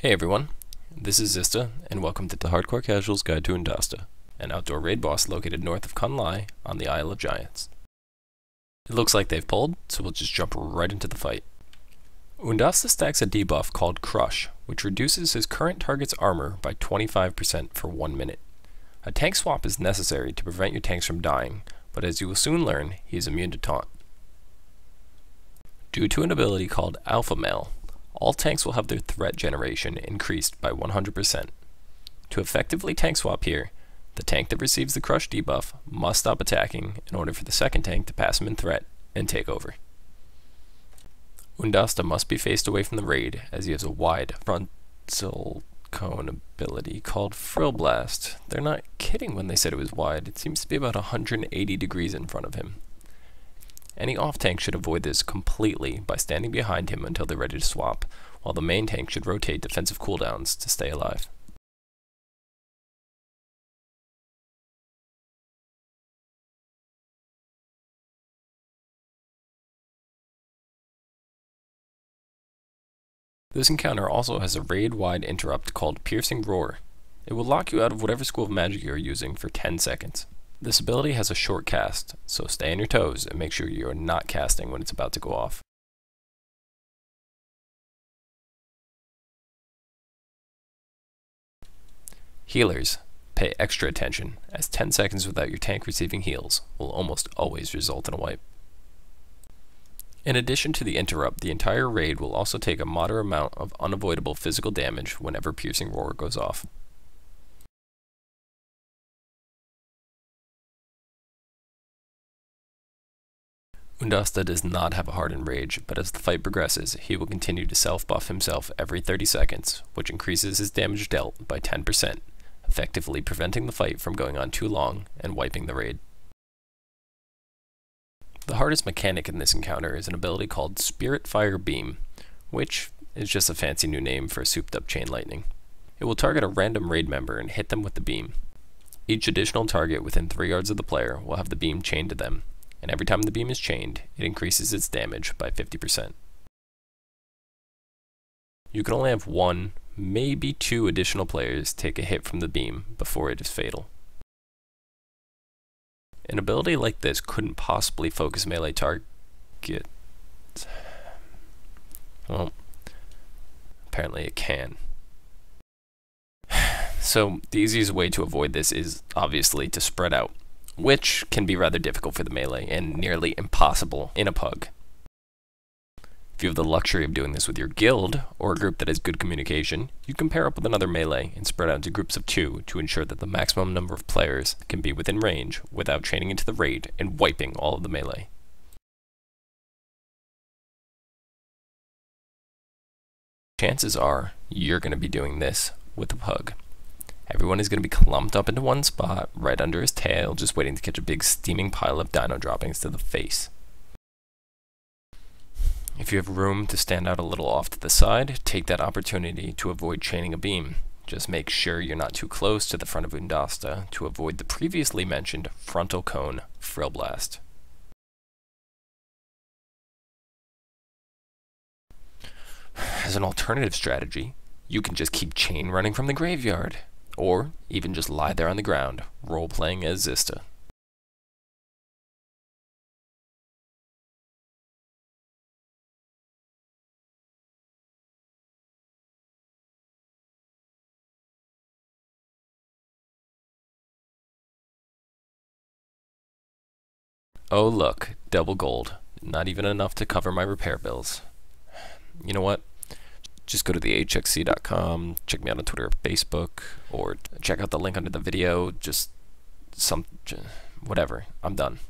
Hey everyone, this is Xizta, and welcome to the Hardcore Casual's Guide to Oondasta, an outdoor raid boss located north of Kunlai on the Isle of Giants. It looks like they've pulled, so we'll just jump right into the fight. Oondasta stacks a debuff called Crush, which reduces his current target's armor by 25% for 1 minute. A tank swap is necessary to prevent your tanks from dying, but as you will soon learn, he is immune to taunt. Due to an ability called Alpha Male, all tanks will have their threat generation increased by 100%. To effectively tank swap here, the tank that receives the Crush debuff must stop attacking in order for the second tank to pass him in threat and take over. Oondasta must be faced away from the raid as he has a wide frontal cone ability called Frill Blast. They're not kidding when they said it was wide. It seems to be about 180 degrees in front of him. Any off-tank should avoid this completely by standing behind him until they're ready to swap, while the main tank should rotate defensive cooldowns to stay alive. This encounter also has a raid-wide interrupt called Piercing Roar. It will lock you out of whatever school of magic you are using for 10 seconds. This ability has a short cast, so stay on your toes and make sure you are not casting when it's about to go off. Healers, pay extra attention, as 10 seconds without your tank receiving heals will almost always result in a wipe. In addition to the interrupt, the entire raid will also take a moderate amount of unavoidable physical damage whenever Piercing Roar goes off. Oondasta does not have a hardened rage, but as the fight progresses, he will continue to self-buff himself every 30 seconds, which increases his damage dealt by 10%, effectively preventing the fight from going on too long and wiping the raid. The hardest mechanic in this encounter is an ability called Spirit Fire Beam, which is just a fancy new name for a souped-up chain lightning. It will target a random raid member and hit them with the beam. Each additional target within 3 yards of the player will have the beam chained to them, and every time the beam is chained, it increases its damage by 50%. You can only have 1, maybe 2 additional players take a hit from the beam before it is fatal. An ability like this couldn't possibly focus melee target. Well, apparently it can. So the easiest way to avoid this is obviously to spread out, which can be rather difficult for the melee and nearly impossible in a pug. If you have the luxury of doing this with your guild, or a group that has good communication, you can pair up with another melee and spread out into groups of 2 to ensure that the maximum number of players can be within range without chaining into the raid and wiping all of the melee. Chances are you're going to be doing this with a pug. Everyone is going to be clumped up into one spot, right under his tail, just waiting to catch a big steaming pile of dino droppings to the face. If you have room to stand out a little off to the side, take that opportunity to avoid chaining a beam. Just make sure you're not too close to the front of Oondasta to avoid the previously mentioned frontal cone Frill Blast. As an alternative strategy, you can just keep chain running from the graveyard, or even just lie there on the ground, role-playing as Xizta. Oh look, double gold. Not even enough to cover my repair bills. You know what? Just go to the HXC.com, check me out on Twitter or Facebook, or check out the link under the video. Whatever. I'm done.